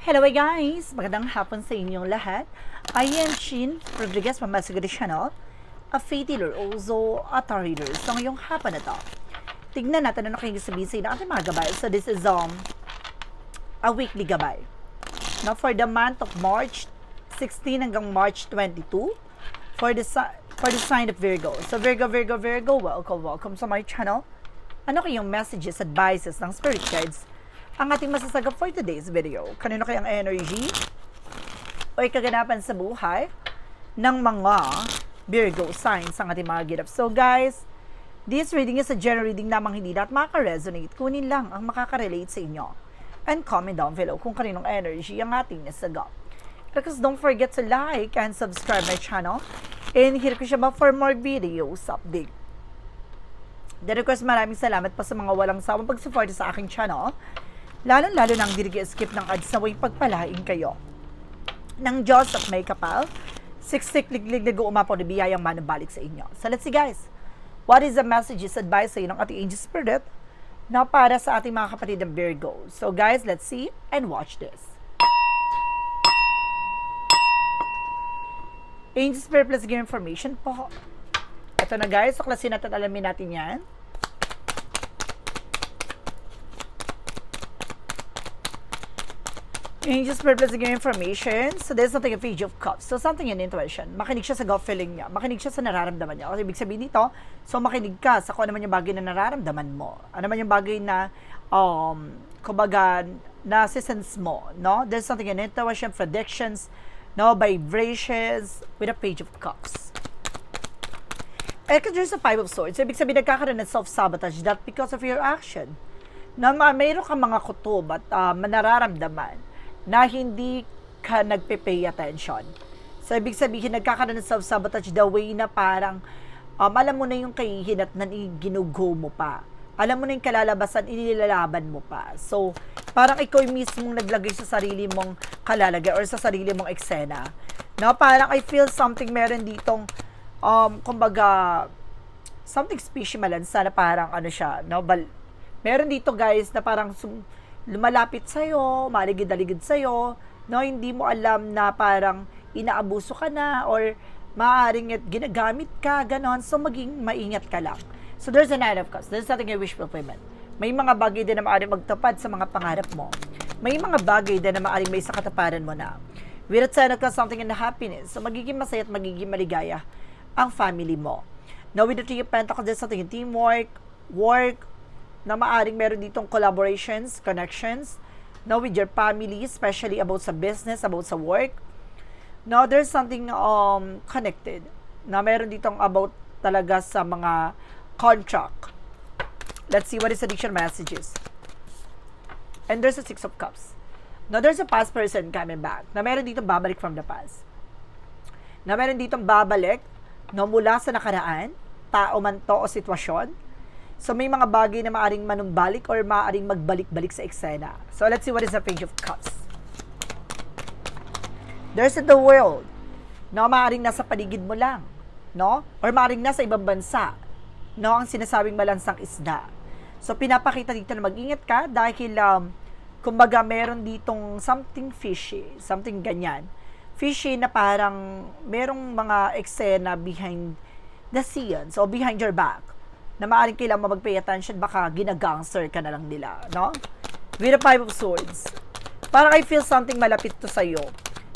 Hello guys! Magandang hapon sa inyong lahat. I am Chin Rodriguez from Masagadi Channel, a faith healer, also a tarot reader. So ngayong hapon na to, tignan natin ano kayo sabihin sa inyo ng ating mga gabay. So this is a weekly gabay. Now for the month of March 16 hanggang March 22, for the sign of Virgo. So Virgo, welcome sa my channel. Ano kayong messages, advices ng spirit guides ang ating masasagap for today's video? Kanino kayang energy o kaganapan sa buhay ng mga Virgo signs ang ating mga girap? So guys, this reading is a general reading namang hindi lahat makaka-resonate. Kunin lang ang makaka-relate sa inyo. And comment down below kung kaninong energy ang ating nasagap. Because don't forget to like and subscribe my channel. And hit ko siya ba for more videos update. Then of course, maraming salamat pa sa mga walang sawang pag-support sa aking channel. Lalo-lalo nang hindi skip ng ads na way pagpalain kayo ng Diyos at may kapal. Siksik, liglig, umapaw na biyayang manabalik sa inyo. So let's see guys, what is the messages, advice sa inyo ng ating angel spirit na para sa ating mga kapatid ng Virgo? So guys, let's see and watch this. Angel spirit, please give information po. Ito na guys, so klasin natin, alamin natin yan. Angels purpose to give information. So there's something a page of cups. So something in intuition. Makinig siya sa gut feeling niya. Makinig siya sa nararamdaman niya. Kasi ibig sabihin dito, so makinig ka sa kung ano man yung bagay na nararamdaman mo. Ano man yung bagay na, kumbaga, nasisense mo. No? There's something in intuition, predictions, no, vibrations, with a page of cups. And there's a five of swords. So ibig sabihin, nagkakaroon ng self-sabotage that because of your action. Na mayroon kang mga kutob at nararamdaman na hindi ka nagpe-pay attention. So, ibig sabihin, nagkakaroon ng self-sabotage the way na parang, alam mo na yung kahihinat na ginugo mo pa. Alam mo na yung kalalabasan, inilalaban mo pa. So, parang ikaw mismong naglagay sa sarili mong kalalagay or sa sarili mong eksena. No? Parang I feel something meron ditong, kumbaga, something special malansa na parang ano siya, no? Meron dito guys na parang lumalapit sa'yo, maligid-aligid sa'yo, no, hindi mo alam na parang inaabuso ka na or maaaring ginagamit ka, ganon. So, maging maingat ka lang. So, there's a nine of cups. There's something a wish fulfillment. May mga bagay din na maaaring magtupad sa mga pangarap mo. May mga bagay din na maaaring may sakataparan mo na. With a ten of cups, something in the happiness. So, magiging masaya at magiging maligaya ang family mo. Now, with the three of pentacles, there's something in teamwork, work, na maaring meron ditong collaborations, connections, no, with your family, especially about sa business, about sa work. No, there's something connected na meron ditong about talaga sa mga contract. Let's see what is the dictionary messages. And there's a six of cups. Now, there's a past person coming back na meron ditong babalik from the past. Na meron ditong babalik no, mula sa nakaraan, tao man to o sitwasyon. So, may mga bagay na maaring manumbalik or maaring magbalik-balik sa eksena. So, let's see what is the page of cups. There's the world. No, maaring nasa paligid mo lang. No? Or maaring nasa ibang bansa. No, ang sinasabing malansang isda. So, pinapakita dito na mag-ingat ka dahil, kumbaga, meron ditong something fishy. Something ganyan. Fishy na parang merong mga eksena behind the scenes. So, behind your back. Na maaaring kailangan mo mag-pay attention, baka ginagangster ka na lang nila, no? With a five of swords. Parang I feel something malapit to sa'yo,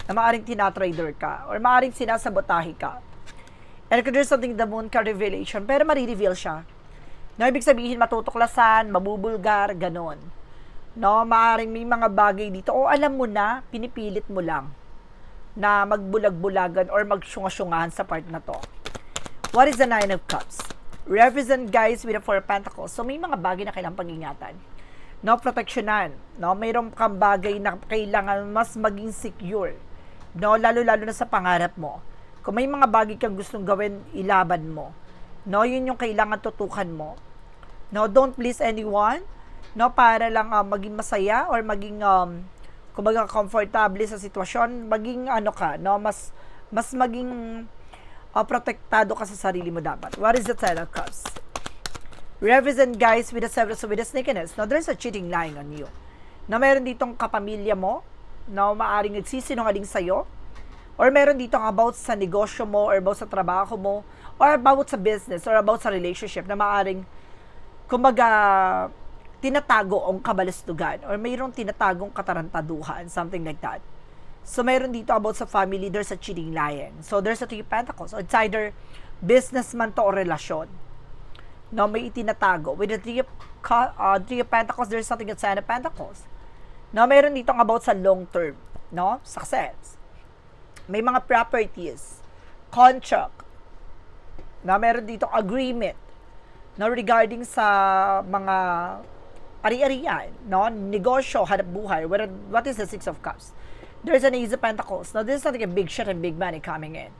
na maaaring tinatrader ka, or maaaring sinasabotahe ka. And there's something the moon card revelation, pero marireveal siya. No, ibig sabihin, matutuklasan, mabubulgar, ganon. No, maaaring may mga bagay dito, o alam mo na, pinipilit mo lang, na magbulag-bulagan, or magsyunga-syungahan sa part na to. What is the nine of cups? Represent guys with a four of pentacles. So, may mga bagay na kailangang pag-ingatan. No, proteksyonan. No, mayroon kang bagay na kailangan mas maging secure. No, lalo-lalo na sa pangarap mo. Kung may mga bagay kang gustong gawin, ilaban mo. No, yun yung kailangan tutukan mo. No, don't please anyone. No, para lang maging masaya or maging, kumbaga, comfortable sa sitwasyon. Maging, no, mas maging, protektado ka sa sarili mo dapat. What is the ten of cups? Represent guys with the seven, so with the sneakiness. Now, there's a cheating lying on you. Na meron ditong kapamilya mo, no, maaring nagsisinungaling sa'yo, or meron dito about sa negosyo mo, or about sa trabaho mo, or about sa business, or about sa relationship, na maaring, kumbaga, tinatago ang kabalastugan, or mayroong tinatagong katarantaduhan, something like that. So, meron dito about sa family, there's a cheating, lying. So, there's a Three of Pentacles. So, it's either businessman to or relasyon. No, may itinatago. With the Three of Pentacles, there's something at Seven of Pentacles. No, meron dito about sa long term, no, success. May mga properties, contract. No, meron dito agreement, no, regarding sa mga ari-arian, no, negosyo, hanap buhay. What is the Six of Cups? There's an Ace of Pentacles. Now, this is something a big shit and big money coming in.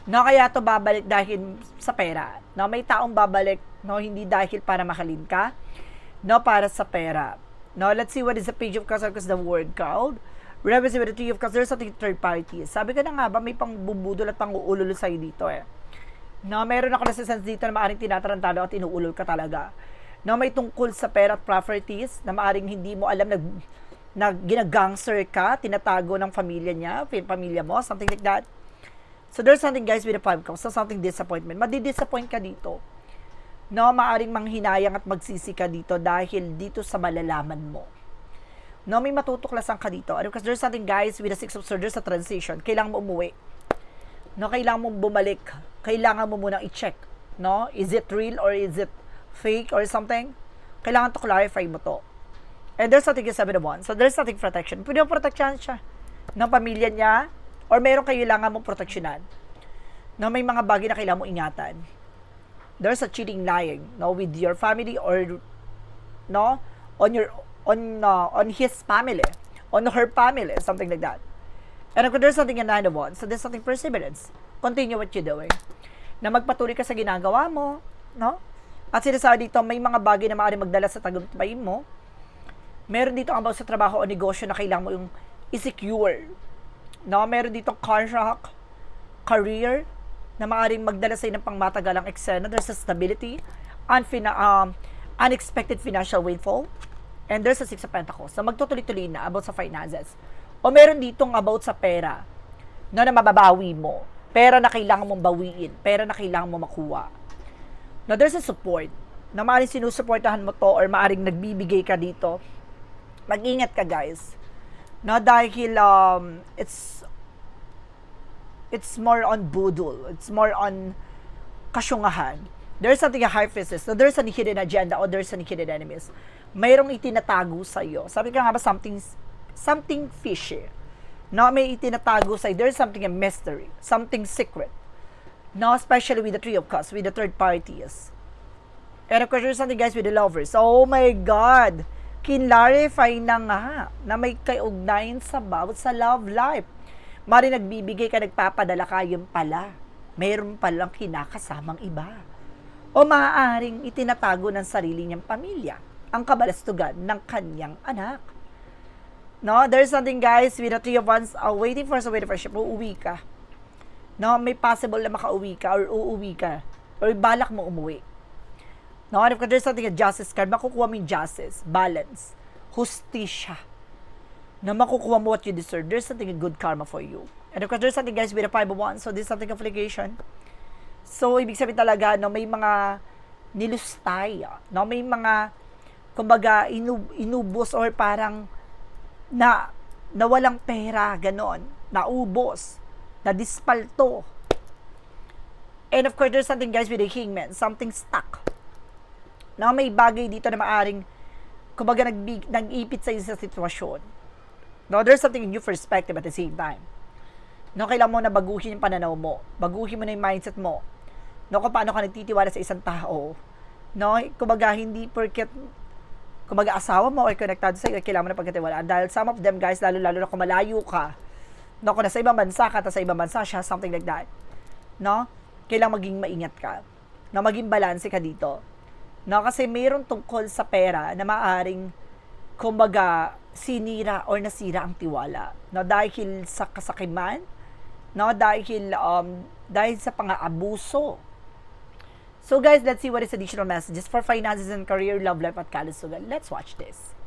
No, kaya to babalik dahil sa pera. No, may taong babalik, no, hindi dahil para mahalin ka, no, para sa pera. No, let's see what is the Page of Cups, because the word called represent with the Three of Cups. There's something third party. Sabi ko na nga ba, may pang bubudol at pang uulol sa'yo dito eh. No, meron ako na sense dito na maaring tinatarantado at inuulol ka talaga. No, may tungkol sa pera at properties na maaring hindi mo alam na ginagangster ka, tinatago ng pamilya niya, pamilya mo, something like that. So, there's something, guys, with the Five of Cups. So, something disappointment. Madi-disappoint ka dito. No, maaring manghinayang at magsisi ka dito dahil dito sa malalaman mo. No, may matutuklasan ka dito. Because there's something, guys, with the Six of Swords, there's a transition. Kailangan mo umuwi. No, kailangan mo bumalik. Kailangan mo munang i-check. No, is it real or is it fake or something? Kailangan to clarify mo to. And there's something yung Seven of Wands. So, there's something protection. Pwede mo proteksyon siya ng pamilya niya, or meron kailangan mong proteksyonan. No, may mga bagay na kailangan mo ingatan. There's a cheating, lying, no, with your family, or no, on his family, on her family, something like that. And if there's something in Nine of Wands, so there's something perseverance. Continue what you're doing. Na magpatuloy ka sa ginagawa mo, no? At sinasabi dito, may mga bagay na maaaring magdala sa tagumpay mo. Meron dito about sa trabaho o negosyo na kailangan mo yung i-secure. No, meron dito contract, career, na maaaring magdala sa ng pangmatagalang eksena. There's a stability, unexpected financial windfall, and there's a Six of Pentacles. So, magtutuloy-tuloy na about sa finances. O meron ditong about sa pera, no, na mababawi mo. Pera na kailangan mong bawiin. Pera na kailangan mo makuha. Now, there's a support, na maaaring sinusuportahan mo to, or maaaring nagbibigay ka dito. Mag-ingat ka, guys. No, dahil it's more on budol. It's more on kasyungahan. There's something a high physics. So, there's a hidden agenda or there's a hidden enemies. Mayroong itinatago sa iyo. Sabi ka nga ba, something fishy. No, may itinatago sa iyo. There's something a mystery. Something secret. No, especially with the Three of Cups, with the third parties. And of course, there's something, guys, with the lovers. Oh my God! Kinlarify na nga na may kaugnayan sa bawat sa love life. Mari nagbibigay ka, nagpapadala ka, yun pala. Mayroon palang kinakasamang iba. O maaaring itinatago ng sarili niyang pamilya ang kabalastugan ng kanyang anak. No, there's something, guys, with the Three of Wands, waiting for ship, uuwi ka. No, may possible na makauwi ka or uuwi ka or balak mo umuwi. No, and if there's something a justice card, makukuha mo yung justice, balance, hustisya. Na makukuha mo what you deserve. There's something a good karma for you. And of course, there's something, guys, with a Five of Wands. So, there's something obligation. So, ibig sabihin talaga, no, may mga nilustay, no, may mga, kumbaga, inubos or parang nawalang pera, ganon, naubos, nadispalto. And of course, there's something, guys, with the Hangman, something stuck. Na may bagay dito na maaring, kumbaga, nag-ipit sa isang sitwasyon. No, there's something in new perspective at the same time. No, kailangan mo na baguhin yung pananaw mo. Baguhin mo na yung mindset mo. No, kung paano ka nagtitiwala sa isang tao. No, kumbaga, hindi porket, kumbaga, asawa mo or konektado sa iyo, kailangan mo na pagkatiwalaan. Dahil some of them, guys, lalo-lalo na kung malayo ka, no, kung nasa ibang bansa ka, sa ibang bansa siya, something like that. No, kailangan maging maingat ka. No, maging balanse ka dito. No, kasi mayroon tungkol sa pera na maaring, kumbaga, sinira or nasira ang tiwala. No, dahil sa kasakiman, no, dahil sa pang-aabuso. So guys, let's see what is additional messages for finances and career, love life at kalusugan. Let's watch this.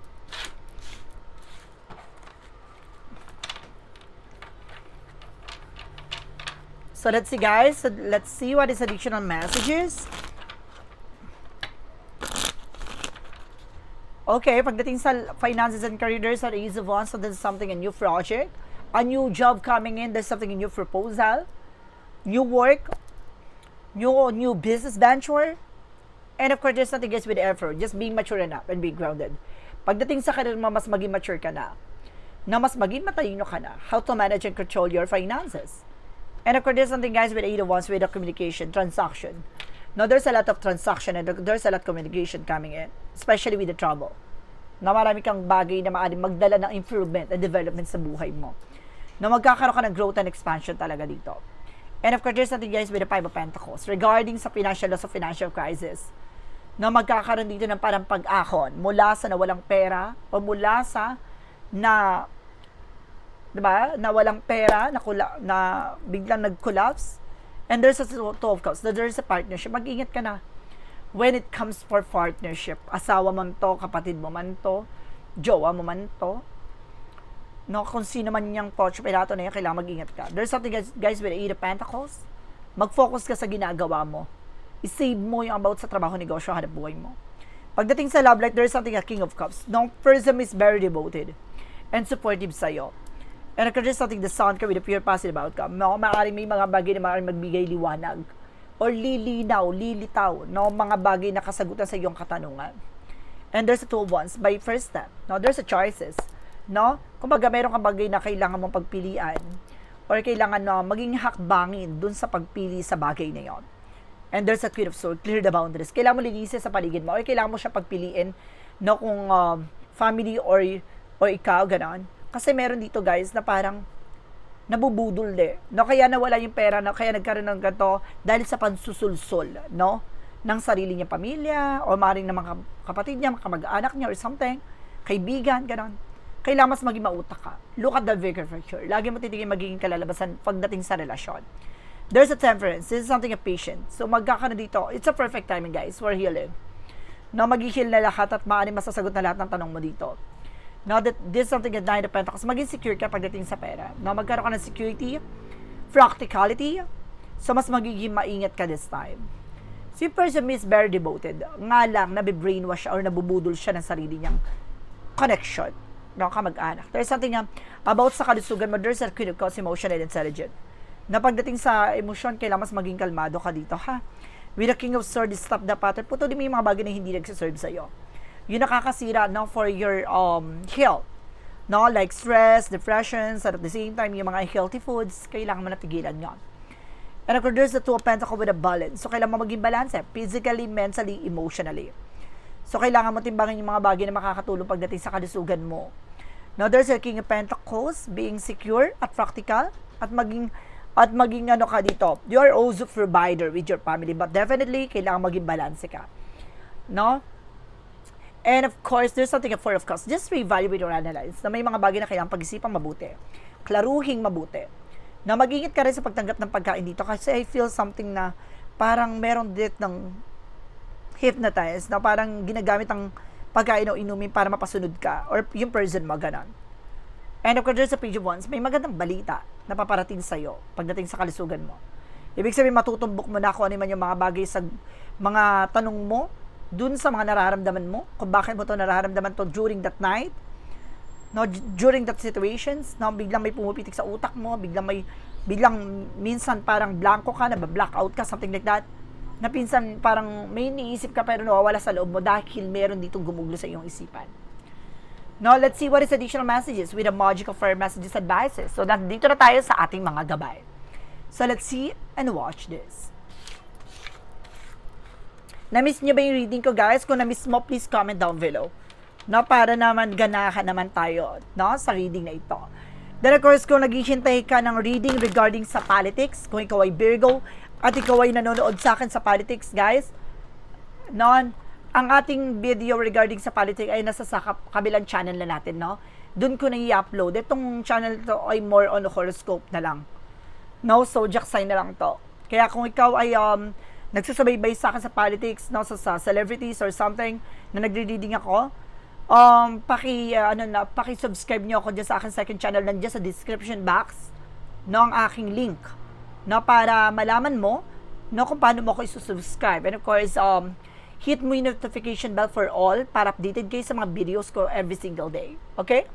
So let's see guys, so let's see what is additional messages. Okay, pagdating sa finances and career, there's an Ace of Wands, so there's something, a new project, a new job coming in, there's something, a new proposal, new work, new business venture, and of course, there's nothing guys with effort, just being mature enough and being grounded. Pagdating sa career mo, mas maging mature ka na mas maging matalino ka na, how to manage and control your finances. And of course, there's something guys with Eight of Wands with the communication, transaction. Now, there's a lot of transaction and there's a lot of communication coming in, especially with the trouble. Na marami kang bagay na maaaring magdala ng improvement and development sa buhay mo. Na magkakaroon ka ng growth and expansion talaga dito. And of course, there's something guys with the Five of Pentacles regarding sa financial loss of financial crisis. Na magkakaroon dito ng parang pag-ahon mula sa nawalang pera o mula sa diba, na walang pera, na biglang nag-collapse. And there's a Two of Cups, there's a partnership. Mag-ingat ka na when it comes for partnership. Asawa man to, kapatid mo man to, jowa mo man to. No, kung sino man niyang pirato na yan, kailangan mag-ingat ka. There's something guys with the Eight of Pentacles. Mag-focus ka sa ginagawa mo. I-save mo yung about sa trabaho, negosyo, hanap buhay mo. Pagdating sa love life, there's something a King of Cups. No person is very devoted and supportive sa'yo. And there's something the Sun ka with a pure positive outcome. No, maaaring may mga bagay na maaaring magbigay liwanag or lilitaw, no, mga bagay na kasagutan sa iyong katanungan. And there's a Two of Wands by first step. No, there's a choices. No, kumbaga meron kang bagay na kailangan mong pagpilian or kailangan na maging hakbangin dun sa pagpili sa bagay na yon. And there's a Queen of Swords, clear the boundaries. Kailangan mo linisin sa paligid mo or kailangan mo siya pagpiliin, no, kung family or ikaw, ganon. Kasi meron dito guys na parang nabubudol no, kaya nawala yung pera, no, kaya nagkaroon ng ganito dahil sa pansusulsol, no, ng sarili niya pamilya o maring ng mga kapatid niya, mga kamag-anak niya or something, kaibigan, ganon. Kailangan mas maging mautak ka. Look at the bigger picture. Lagi mo titigin magiging kalalabasan pagdating sa relasyon. There's a Temperance. This is something of patience. So magkakaroon dito, it's a perfect timing guys for healing. No, mag-heal na lahat at maaaring masasagot na lahat ng tanong mo dito. Now that this is something at Nine of Pentacles, maging secure ka pagdating sa pera. Now, magkaroon ka ng security, practicality, so mas magiging maingat ka this time. Si person is very devoted, nga lang nabibrainwash siya or nabubudol siya ng sarili niyang connection, no, kamag-anak. There's something about sa kalusugan mo, there's a Queen of Cups, emotional and intelligent. Na pagdating sa emosyon, kailangan mas maging kalmado ka dito, ha? With the King of Swords, stop the pattern, puto din mo yung mga bagay na hindi nagsiserve sa'yo. Yung nakakasira, no, for your health, no, like stress, depressions, at the same time, yung mga healthy foods, kailangan mo natigilan yon. And of course, there's the Two of Pentacles with a balance. So, kailangan mo maging balance, physically, mentally, emotionally. So, kailangan mo timbangin yung mga bagay na makakatulong pagdating sa kalusugan mo. Now, there's a King of Pentacles, being secure at practical, at maging ano ka dito, you are also provider with your family, but definitely, kailangan maging balance ka. No? And of course, there's something a Four of Cups. Just reevaluate or analyze na may mga bagay na kailangan pag-isipan mabuti. Klaruhing mabuti. Na mag-ingat ka rin sa pagtanggap ng pagkain dito kasi I feel something na parang meron dit ng hypnotize na parang ginagamit ang pagkain o inumin para mapasunod ka or yung person mo, ganon. And of course, there's a Page of Wands. May magandang balita na paparating sa'yo pagdating sa kalusugan mo. Ibig sabihin, matutumbok mo na kung ano man yung mga bagay sa mga tanong mo dun sa mga nararamdaman mo, kung bakit mo to nararamdaman to during that night, no, during that situations, no, biglang may pumupitik sa utak mo, biglang minsan parang blanco ka, naba-blackout ka, something like that, na pinsan parang may iniisip ka pero nawawala sa loob mo dahil meron ditong gumuglo sa iyong isipan. Now, let's see what is additional messages with the Magical Fire Messages Advices. So, nandito na tayo sa ating mga gabay. So, let's see and watch this. Na-miss nyo ba yung reading ko, guys? Kung na-miss mo, please comment down below. No, para naman ganahan naman tayo, no, sa reading na ito. Then, of course, kung naghihintay ka ng reading regarding sa politics, kung ikaw ay Virgo, at ikaw ay nanonood sa akin sa politics, guys, no, ang ating video regarding sa politics ay nasa sa kabilang channel na natin, no? Doon ko na i-upload. Itong channel to ay more on horoscope na lang. No, zodiac sign na lang to. Kaya kung ikaw ay nagsusubaybay sa akin sa politics, no, sa celebrities or something na nagre-reading ako, paki-subscribe niyo ako diyan sa akin second channel, nandiyan sa description box, no, ang aking link no, para malaman mo, no, kung paano mo ako isusubscribe. And of course, hit mo yung notification bell for all para updated kayo sa mga videos ko every single day. Okay?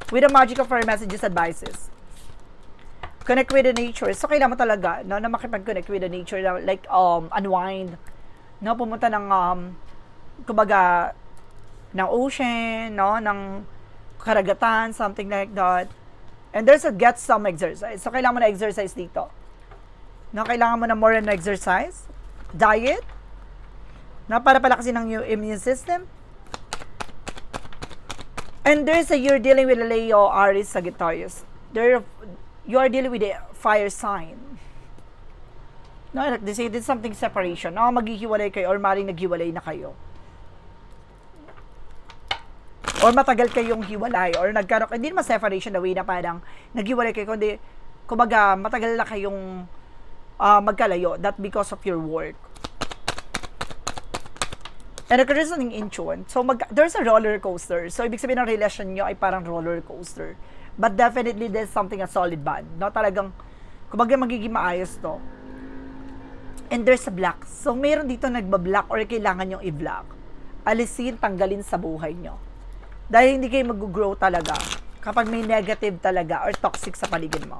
With the magic of our messages, advices. Connect with the nature. So, kailangan mo talaga, no, na makipag-connect with the nature, like, unwind, no, pumunta ng, kumbaga, ng ocean, no, ng karagatan, something like that. And there's a get some exercise. So, kailangan mo na exercise dito. No, kailangan mo na more na exercise. Diet. No, para palakasin ng yung immune system. And there's a, you're dealing with a Leo, Aries, Sagittarius. You are dealing with a fire sign. No, like they say, there's something separation. No, maghihiwalay kayo or maring naghiwalay na kayo. Or matagal kayong hiwalay or nagkaroon, hindi naman separation the way na parang naghiwalay kayo, kundi kumbaga matagal na kayong magkalayo. That because of your work. And there's something in tune. So there's a roller coaster. So ibig sabihin ng relasyon nyo ay parang roller coaster. But definitely there's something a solid bond. No, talagang kumbaga magiging maayos to. And there's a block. So meron dito nagbablock or kailangan yung i-block. Alisin, tanggalin sa buhay nyo. Dahil hindi kayo mag-grow talaga kapag may negative talaga or toxic sa paligid mo.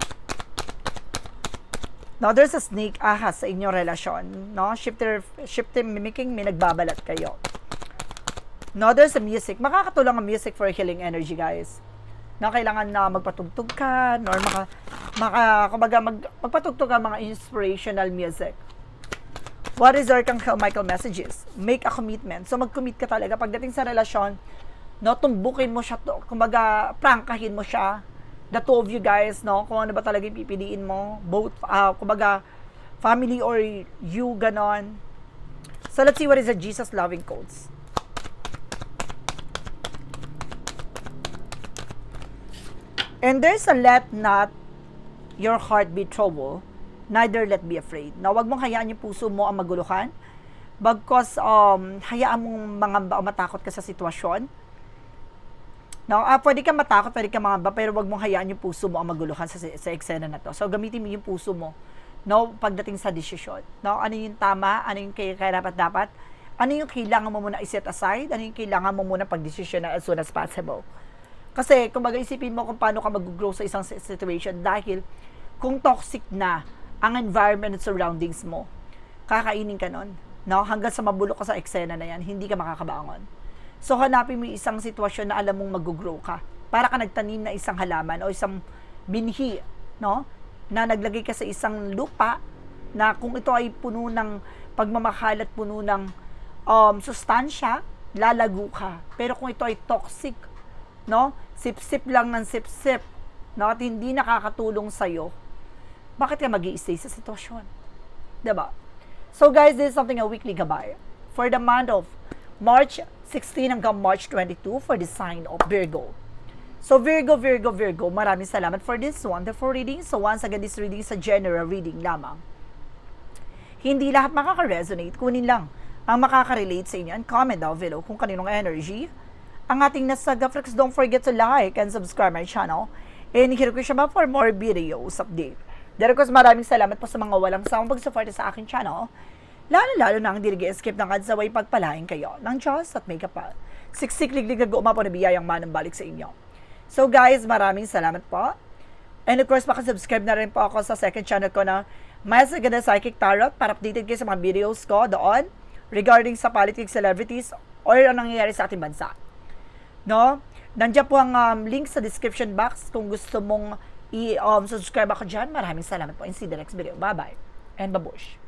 Now, there's a snake ahas sa inyong relasyon. No? Shifter mimicking, may nagbabalat kayo. No, there's a music. Makakatulong ang music for healing energy, guys. No, kailangan na magpatugtog ka or magpatugtog ka mga inspirational music. What is Archangel Michael messages? Make a commitment. So, mag-commit ka talaga. Pagdating sa relasyon, no, tumbukin mo siya, kumbaga, prangkahin mo siya. The two of you guys, no, kung ano ba talaga yung pipiliin mo. Both, kumbaga, family or you, ganon. So, let's see what is the Jesus loving codes. And there's a let not your heart be troubled, neither let be afraid. Na wag mong hayaan yung puso mo ang maguluhan. Bagkos, hayaan mong matakot ka sa sitwasyon. No, pwede ka matakot, pwede ka mangamba, pero wag mong hayaan yung puso mo ang maguluhan sa eksena na to. So, gamitin mo yung puso mo, no, pagdating sa desisyon. No, ano yung tama, ano yung dapat, ano yung kailangan mo muna i-set aside, ano yung kailangan mo muna pag-desisyon as soon as possible. Kasi, kumbaga, isipin mo kung paano ka mag-grow sa isang situation dahil kung toxic na ang environment at surroundings mo, kakainin ka nun. No, hanggang sa mabulok ka sa eksena na yan, hindi ka makakabangon. So, hanapin mo isang sitwasyon na alam mong mag-grow ka. Para ka nagtanim na isang halaman o isang binhi, no? Na naglagay ka sa isang lupa na kung ito ay puno ng pagmamahal at puno ng sustansya, lalago ka. Pero kung ito ay toxic, no? Sip-sip lang ng sip-sip, no? At hindi nakakatulong sa'yo, bakit ka mag-i-stay sa sitwasyon? Diba? So, guys, this is something a weekly gabay. For the month of March 16 hanggang March 22 for the sign of Virgo. So, Virgo, maraming salamat for this wonderful reading. So, once again, this reading is a general reading lamang. Hindi lahat makaka-resonate, kunin lang ang makaka-relate sa inyo and comment down below kung kaninong energy ang ating nasaga. Don't forget to like and subscribe my channel and hit ko siya ba for more videos update. Dahil ko maraming salamat po sa mga walang sawang pag-support sa aking channel. Lalo na ang dirige-skip ng ads sa way pagpalain kayo ng Diyos at may kapal. Siksik-liglig na gumapo na biyayang manang balik sa inyo. So guys, maraming salamat po. And of course, makasubscribe na rin po ako sa second channel ko na Mas Aganda Psychic Tarot para updated kayo sa mga videos ko doon regarding sa politics, celebrities, or anong nangyayari sa ating bansa. No? Nandiyan po ang link sa description box kung gusto mong i-subscribe ako dyan. Maraming salamat po and see you the next video. Bye-bye and babush.